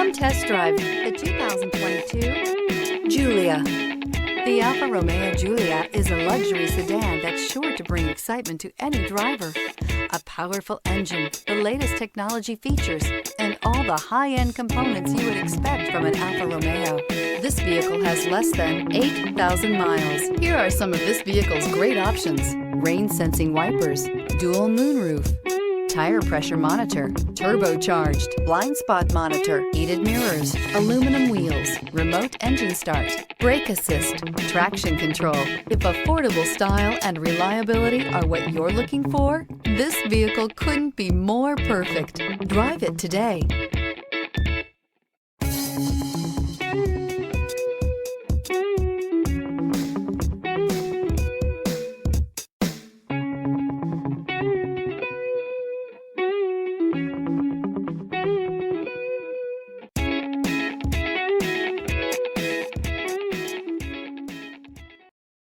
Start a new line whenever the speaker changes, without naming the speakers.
Come test drive the 2022 Giulia. The Alfa Romeo Giulia is a luxury sedan that's sure to bring excitement to any driver. A powerful engine, the latest technology features, and all the high-end components you would expect from an Alfa Romeo. This vehicle has less than 8,000 miles. Here are some of this vehicle's great options: rain-sensing wipers, dual moonroof, tire pressure monitor, turbocharged, blind spot monitor, heated mirrors, aluminum wheels, remote engine start, brake assist, traction control. If affordable style and reliability are what you're looking for, this vehicle couldn't be more perfect. Drive it today.